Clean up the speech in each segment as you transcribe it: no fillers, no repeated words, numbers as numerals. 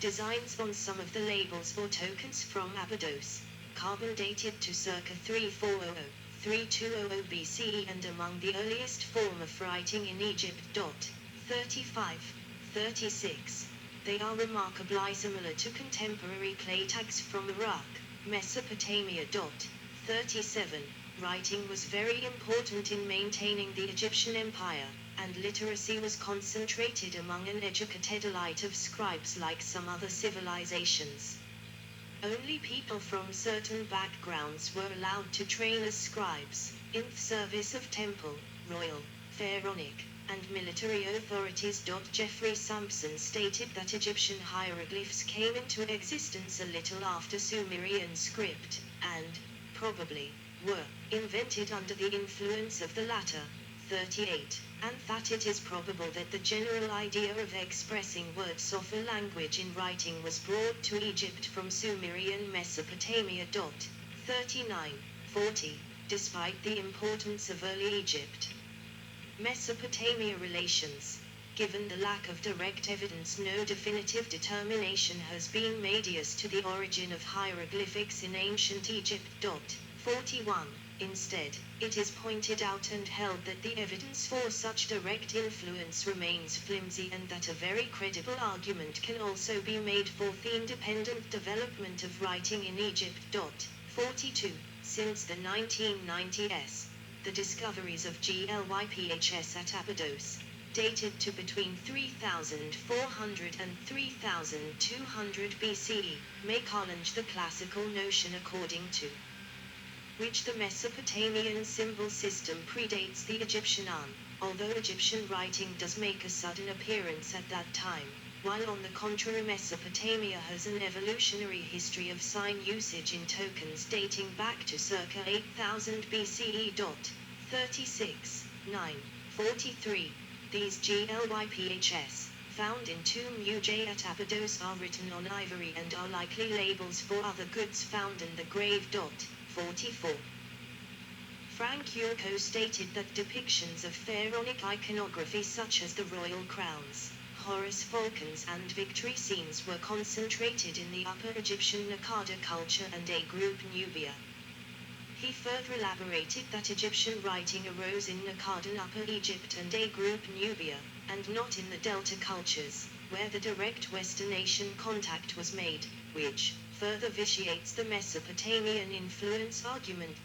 Designs on some of the labels or tokens from Abydos, carbon dated to circa 3400–3200 BCE and among the earliest form of writing in Egypt. 35–36. They are remarkably similar to contemporary clay tags from Iraq, Mesopotamia. 37. Writing was very important in maintaining the Egyptian empire, and literacy was concentrated among an educated elite of scribes like some other civilizations. Only people from certain backgrounds were allowed to train as scribes, in the service of temple, royal, pharaonic, and military authorities. Jeffrey Sampson stated that Egyptian hieroglyphs came into existence a little after Sumerian script, and, probably, were invented under the influence of the latter. 38. And that it is probable that the general idea of expressing words of a language in writing was brought to Egypt from Sumerian Mesopotamia. 39–40. Despite the importance of early Egypt, Mesopotamia relations. Given the lack of direct evidence, no definitive determination has been made as to the origin of hieroglyphics in ancient Egypt. 41. Instead, it is pointed out and held that the evidence for such direct influence remains flimsy and that a very credible argument can also be made for the independent development of writing in Egypt. 42. Since the 1990s, the discoveries of glyphs at Abydos, dated to between 3400 and 3200 BCE, make challenge the classical notion according to which the Mesopotamian symbol system predates the Egyptian although Egyptian writing does make a sudden appearance at that time, while on the contrary Mesopotamia has an evolutionary history of sign usage in tokens dating back to circa 8000 BCE. 36. 9. 43. These glyphs, found in Tomb Uj at Abydos, are written on ivory and are likely labels for other goods found in the grave. 44. Frank Yurko stated that depictions of pharaonic iconography such as the royal crowns, Horus falcons and victory scenes were concentrated in the Upper Egyptian Naqada culture and A group Nubia. He further elaborated that Egyptian writing arose in Naqadan Upper Egypt and A group Nubia, and not in the Delta cultures, where the direct Western Asian contact was made, which further vitiates the Mesopotamian influence argument.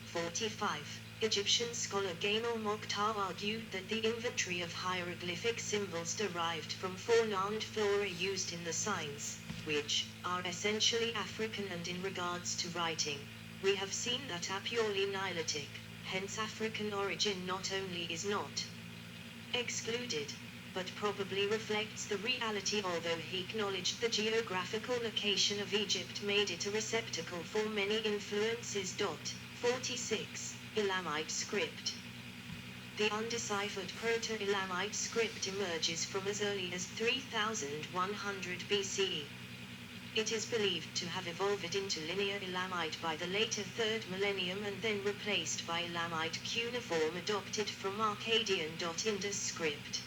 45. Egyptian scholar Gamal Mokhtar argued that the inventory of hieroglyphic symbols derived from four-noun flora used in the signs, which are essentially African, and in regards to writing, we have seen that are purely Nilotic, hence African origin not only is not excluded, but probably reflects the reality. Although he acknowledged the geographical location of Egypt made it a receptacle for many influences. 46. Elamite script. The undeciphered Proto-Elamite script emerges from as early as 3100 BCE. It is believed to have evolved into Linear Elamite by the later 3rd millennium and then replaced by Elamite cuneiform adopted from Akkadian. Indus script.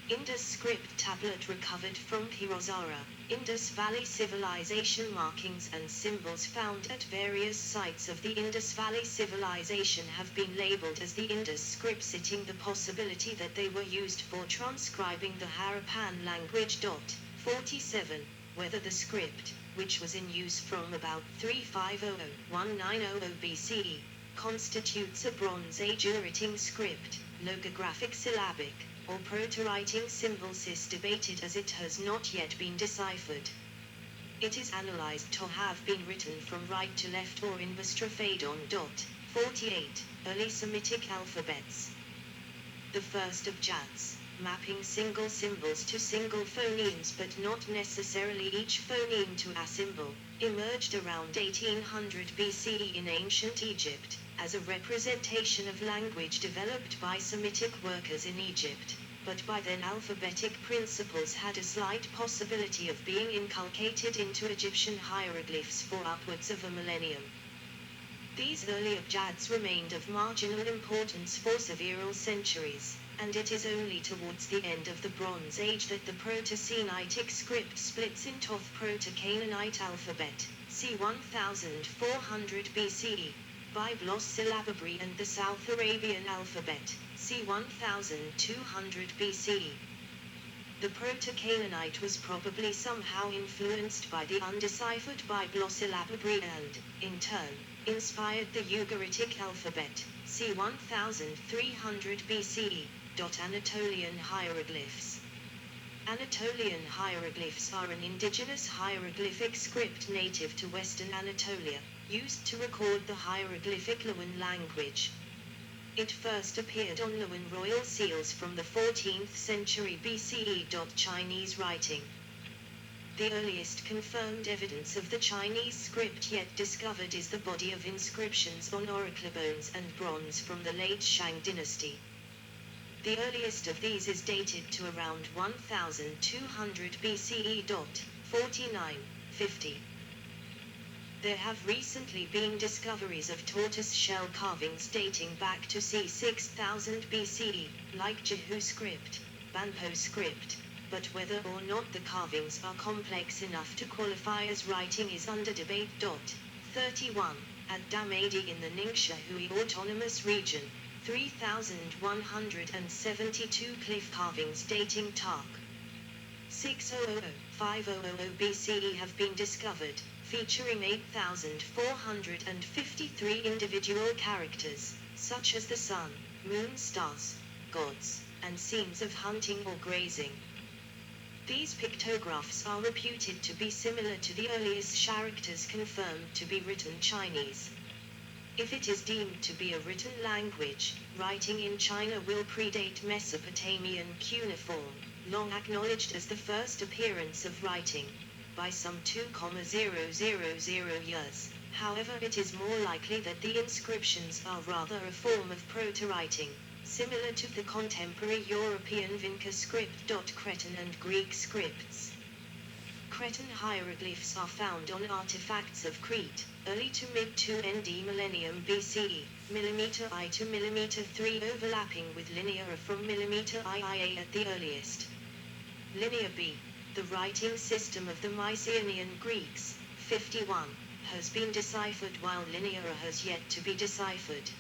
Indus script tablet recovered from Pirozara, Indus Valley Civilization. Markings and symbols found at various sites of the Indus Valley Civilization have been labeled as the Indus script, citing the possibility that they were used for transcribing the Harappan language. 47. Whether the script, which was in use from about 3500–1900 BCE, constitutes a Bronze Age writing script, logographic syllabic, or proto-writing symbols is debated, as it has not yet been deciphered. It is analyzed to have been written from right to left or in Boustrophedon. 48. Early Semitic alphabets. The first of Jads, mapping single symbols to single phonemes but not necessarily each phoneme to a symbol, emerged around 1800 BCE in ancient Egypt, as a representation of language developed by Semitic workers in Egypt, but by then alphabetic principles had a slight possibility of being inculcated into Egyptian hieroglyphs for upwards of a millennium. These early abjads remained of marginal importance for several centuries, and it is only towards the end of the Bronze Age that the Proto-Semitic script splits into the Proto-Canaanite alphabet, c. 1400 BCE, Byblos syllabary, and the South Arabian alphabet, c. 1200 BCE. The Proto-Canaanite was probably somehow influenced by the undeciphered Byblos syllabary and, in turn, inspired the Ugaritic alphabet, c. 1300 BCE. Anatolian hieroglyphs. Anatolian hieroglyphs are an indigenous hieroglyphic script native to Western Anatolia, used to record the hieroglyphic Loan language. It first appeared on Loan royal seals from the 14th century BCE. Chinese writing. The earliest confirmed evidence of the Chinese script yet discovered is the body of inscriptions on oracle bones and bronze from the late Shang dynasty. The earliest of these is dated to around 1200 BCE. 4950. There have recently been discoveries of tortoise shell carvings dating back to c. 6000 BCE, like Jehu script, Banpo script, but whether or not the carvings are complex enough to qualify as writing is under debate. 31. At Damadi in the Ningxia Hui Autonomous Region, 3,172 cliff carvings dating Tark 6000-5000 BCE have been discovered, featuring 8,453 individual characters, such as the sun, moon, stars, gods, and scenes of hunting or grazing. These pictographs are reputed to be similar to the earliest characters confirmed to be written Chinese. If it is deemed to be a written language, writing in China will predate Mesopotamian cuneiform, long acknowledged as the first appearance of writing, by some 2,000 years. However, it is more likely that the inscriptions are rather a form of proto-writing, similar to the contemporary European Vinca script. Cretan and Greek scripts. Cretan hieroglyphs are found on artifacts of Crete, early to mid-2 ND millennium BCE, mm I to mm 3 overlapping with linear A from mm II at the earliest. Linear B, the writing system of the Mycenaean Greeks, 51, has been deciphered while linear A has yet to be deciphered.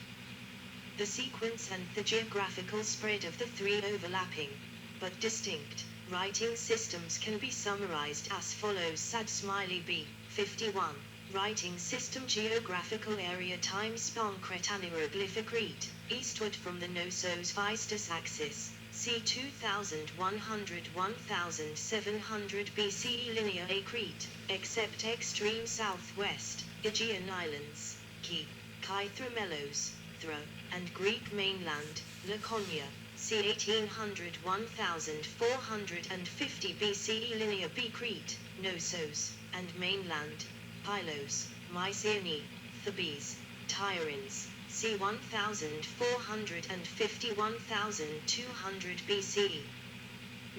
The sequence and the geographical spread of the three overlapping, but distinct, writing systems can be summarized as follows: Sad Smiley B, 51, writing system geographical area times span Cretan hieroglyphic Crete, eastward from the Knossos Vistus axis, c. 2100-1700 BCE linear A Crete, except extreme southwest, Aegean Islands, Key, Kythromelos, Thro, and Greek mainland, Laconia, c. 1800-1450 BCE linear B Crete, Knossos, and mainland, Pylos, Mycenae, Thebes, Tiryns, c. 1450-1200 BCE.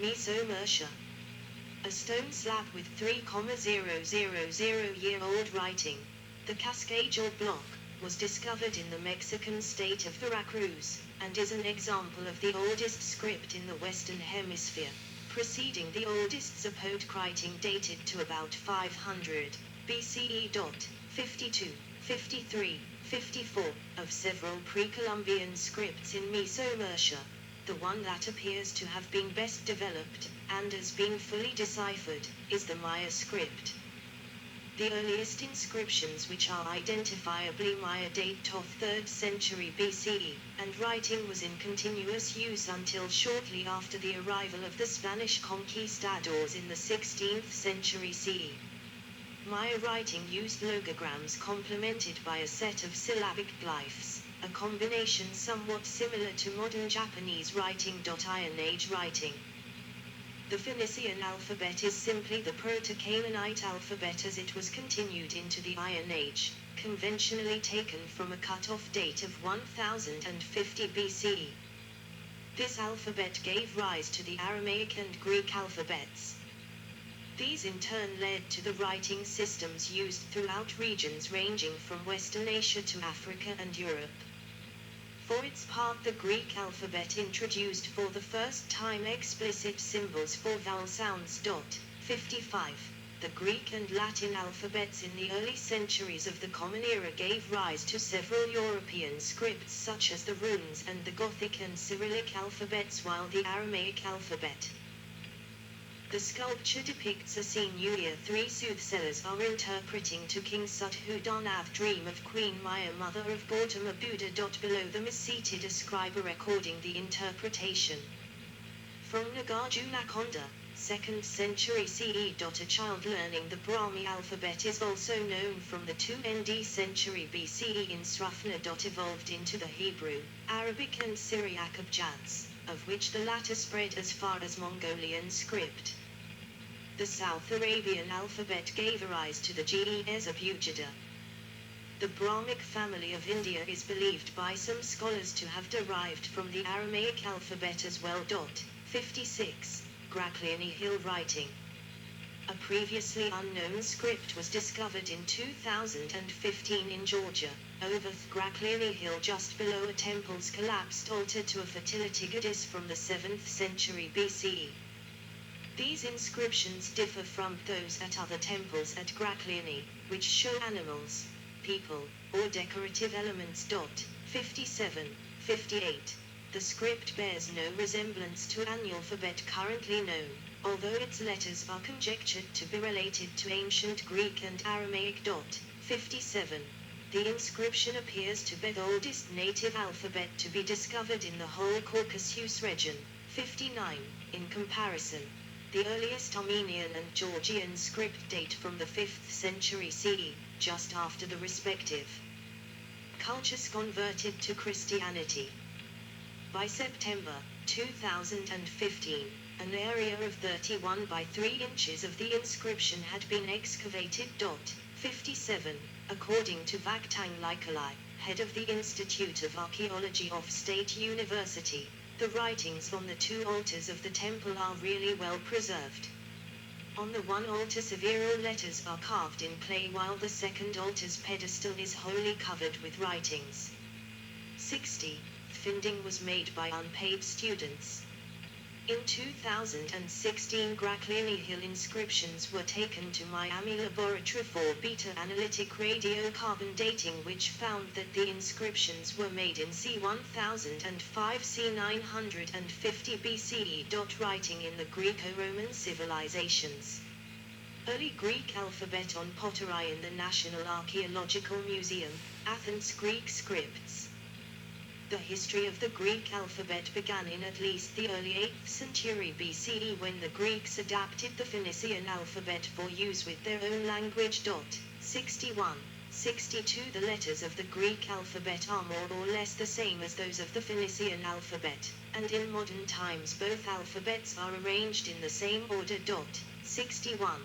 Meso-Mercia. A stone slab with 3,000-year-old writing, the Cascade or block, was discovered in the Mexican state of Veracruz, and is an example of the oldest script in the Western Hemisphere, preceding the oldest Zapotec writing dated to about 500 BCE. 52, 53, 54, of several pre-Columbian scripts in Meso-Mercia. The one that appears to have been best developed, and as being fully deciphered, is the Maya script. The earliest inscriptions which are identifiably Maya date to 3rd century BCE, and writing was in continuous use until shortly after the arrival of the Spanish conquistadors in the 16th century CE. Maya writing used logograms complemented by a set of syllabic glyphs, a combination somewhat similar to modern Japanese writing. Iron Age writing. The Phoenician alphabet is simply the Proto-Canaanite alphabet as it was continued into the Iron Age, conventionally taken from a cut-off date of 1050 BCE. This alphabet gave rise to the Aramaic and Greek alphabets. These in turn led to the writing systems used throughout regions ranging from Western Asia to Africa and Europe. For its part, the Greek alphabet introduced for the first time explicit symbols for vowel sounds. 55. The Greek and Latin alphabets in the early centuries of the Common Era gave rise to several European scripts such as the runes and the Gothic and Cyrillic alphabets, while the Aramaic alphabet. The sculpture depicts a scene where three soothsayers are interpreting to King Sudhudanav's dream of Queen Maya, mother of Gautama Buddha. Below them is seated a scribe recording the interpretation. From Nagarjunakonda, 2nd century CE. A child learning the Brahmi alphabet is also known from the 2nd century BCE in Srafna. Evolved into the Hebrew, Arabic and Syriac Abjads, of which the latter spread as far as Mongolian script. The South Arabian alphabet gave rise to the Ge'ez Abujada. The Brahmic family of India is believed by some scholars to have derived from the Aramaic alphabet as well. 56. Gracliani Hill writing. A previously unknown script was discovered in 2015 in Georgia, over Gracliani Hill, just below a temple's collapsed altar to a fertility goddess from the 7th century BCE. These inscriptions differ from those at other temples at Gracliani, which show animals, people, or decorative elements. 57. 58. The script bears no resemblance to an alphabet currently known, although its letters are conjectured to be related to ancient Greek and Aramaic. 57. The inscription appears to be the oldest native alphabet to be discovered in the whole Caucasus region. 59. In comparison, the earliest Armenian and Georgian script date from the 5th century CE, just after the respective cultures converted to Christianity. By September 2015, an area of 31 by 3 inches of the inscription had been excavated. 57. According to Vakhtang Likalai, head of the Institute of Archaeology of State University, the writings on the two altars of the temple are really well preserved. On the one altar several letters are carved in clay, while the second altar's pedestal is wholly covered with writings. 60. Finding was made by unpaid students. In 2016, Gracliani Hill inscriptions were taken to Miami Laboratory for beta analytic radiocarbon dating, which found that the inscriptions were made in c. 1005 c. 950 BCE. Writing in the Greco-Roman civilizations. Early Greek alphabet on pottery in the National Archaeological Museum, Athens. Greek scripts. The history of the Greek alphabet began in at least the early 8th century BCE, when the Greeks adapted the Phoenician alphabet for use with their own language. 61. 62. The letters of the Greek alphabet are more or less the same as those of the Phoenician alphabet, and in modern times both alphabets are arranged in the same order. 61.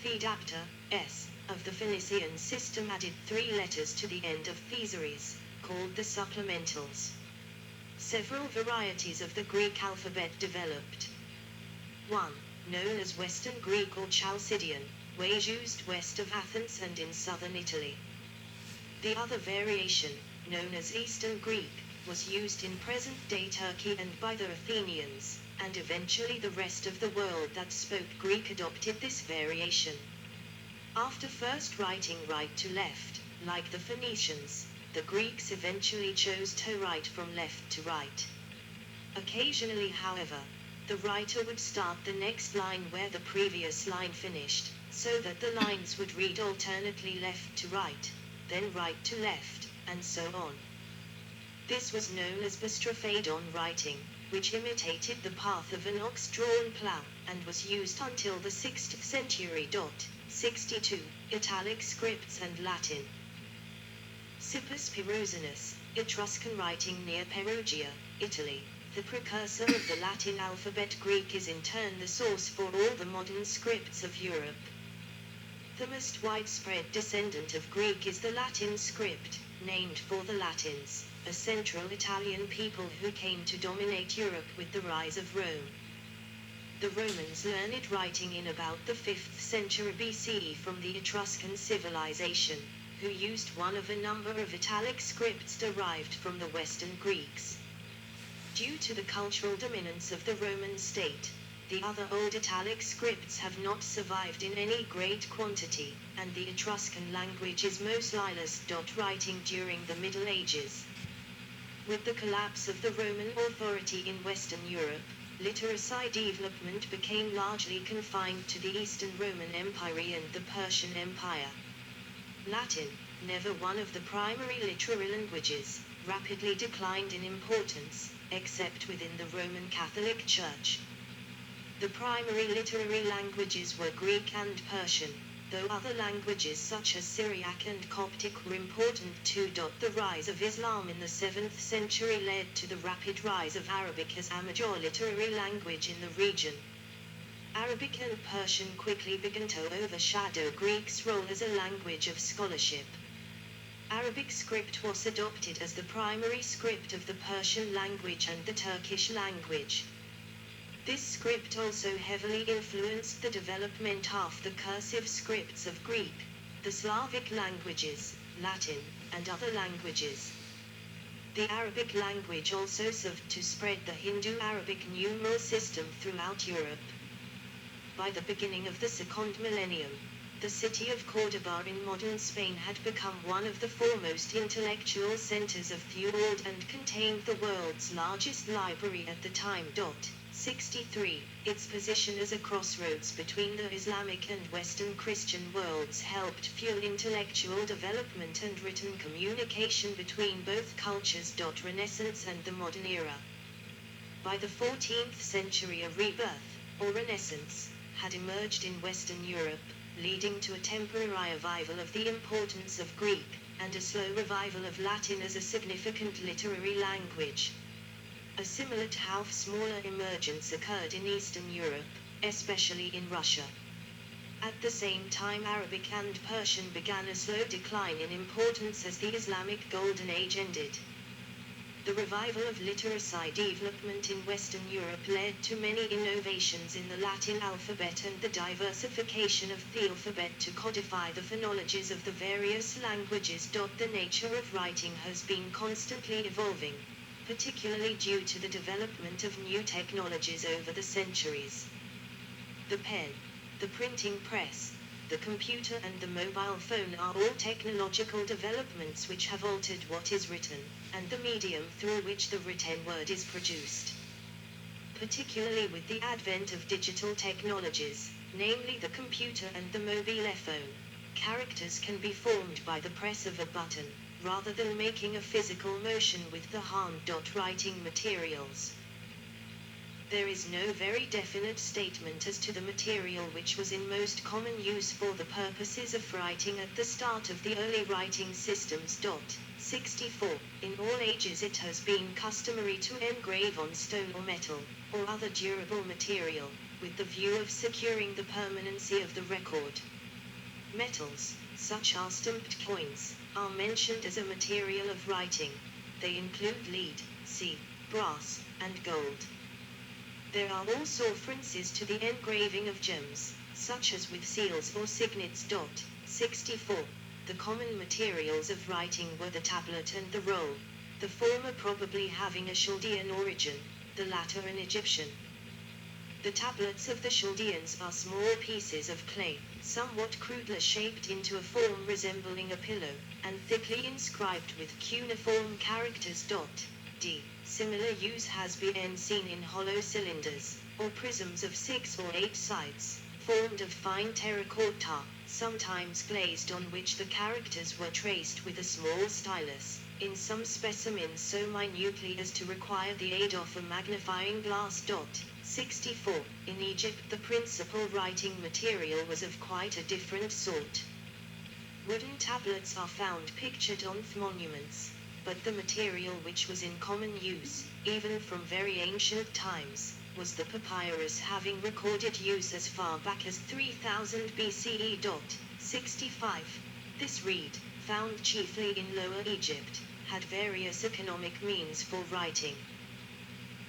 Thedapter, S, of the Phoenician system added 3 letters to the end of thesaurus, called the supplementals. Several varieties of the Greek alphabet developed. 1. Known as Western Greek or Chalcidian, was used west of Athens and in southern Italy. The other variation, known as Eastern Greek, was used in present-day Turkey and by the Athenians, and eventually the rest of the world that spoke Greek adopted this variation. After first writing right to left, like the Phoenicians, the Greeks eventually chose to write from left to right. Occasionally, however, the writer would start the next line where the previous line finished, so that the lines would read alternately left to right, then right to left, and so on. This was known as bastrophaedon writing, which imitated the path of an ox-drawn plough, and was used until the 6th century. 62. Italic scripts and Latin. Sippus Perusinus, Etruscan writing near Perugia, Italy. The precursor of the Latin alphabet. Greek is in turn the source for all the modern scripts of Europe. The most widespread descendant of Greek is the Latin script, named for the Latins, a central Italian people who came to dominate Europe with the rise of Rome. The Romans learned writing in about the 5th century BCE from the Etruscan civilization. who used one of a number of italic scripts derived from the Western Greeks. Due to the cultural dominance of the Roman state, the other old italic scripts have not survived in any great quantity, and the Etruscan language is most lilas. Writing during the Middle Ages. With the collapse of the Roman authority in Western Europe, literacy development became largely confined to the Eastern Roman Empire and the Persian Empire. Latin, never one of the primary literary languages, rapidly declined in importance, except within the Roman Catholic Church. The primary literary languages were Greek and Persian, though other languages such as Syriac and Coptic were important too. The rise of Islam in the 7th century led to the rapid rise of Arabic as a major literary language in the region. Arabic and Persian quickly began to overshadow Greek's role as a language of scholarship. Arabic script was adopted as the primary script of the Persian language and the Turkish language. This script also heavily influenced the development of the cursive scripts of Greek, the Slavic languages, Latin, and other languages. The Arabic language also served to spread the Hindu-Arabic numeral system throughout Europe. By the beginning of the second millennium, the city of Córdoba in modern Spain had become one of the foremost intellectual centers of the world and contained the world's largest library at the time. 63. Its position as a crossroads between the Islamic and Western Christian worlds helped fuel intellectual development and written communication between both cultures. Renaissance and the modern era. By the 14th century, a rebirth, or Renaissance, had emerged in Western Europe, leading to a temporary revival of the importance of Greek, and a slow revival of Latin as a significant literary language. A similar half smaller emergence occurred in Eastern Europe, especially in Russia. At the same time, Arabic and Persian began a slow decline in importance as the Islamic Golden Age ended. The revival of literacy development in Western Europe led to many innovations in the Latin alphabet and the diversification of the alphabet to codify the phonologies of the various languages. The nature of writing has been constantly evolving, particularly due to the development of new technologies over the centuries. The pen, the printing press, the computer and the mobile phone are all technological developments which have altered what is written, and the medium through which the written word is produced. Particularly with the advent of digital technologies, namely the computer and the mobile phone, characters can be formed by the press of a button, rather than making a physical motion with the hand. Writing materials. There is no very definite statement as to the material which was in most common use for the purposes of writing at the start of the early writing systems. 64. In all ages it has been customary to engrave on stone or metal, or other durable material, with the view of securing the permanency of the record. Metals, such as stamped coins, are mentioned as a material of writing. They include lead, brass, and gold. There are also references to the engraving of gems, such as with seals or signets. 64. The common materials of writing were the tablet and the roll, the former probably having a Chaldean origin, the latter an Egyptian. The tablets of the Chaldeans are small pieces of clay, somewhat crudely shaped into a form resembling a pillow, and thickly inscribed with cuneiform characters. Similar use has been seen in hollow cylinders, or prisms of 6 or 8 sides, formed of fine terracotta, sometimes glazed, on which the characters were traced with a small stylus, in some specimens so minutely as to require the aid of a magnifying glass. 64. In Egypt the principal writing material was of quite a different sort. Wooden tablets are found pictured on monuments, but the material which was in common use, even from very ancient times, was the papyrus, having recorded use as far back as 3000 BCE. 65. This reed, found chiefly in Lower Egypt, had various economic means for writing.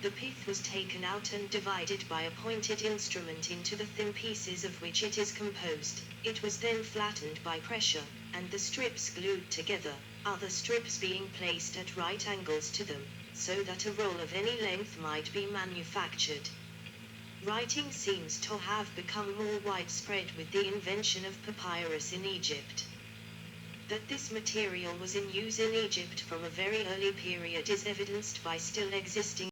The pith was taken out and divided by a pointed instrument into the thin pieces of which it is composed. It was then flattened by pressure, and the strips glued together, other strips being placed at right angles to them, so that a roll of any length might be manufactured. Writing seems to have become more widespread with the invention of papyrus in Egypt. That this material was in use in Egypt from a very early period is evidenced by still existing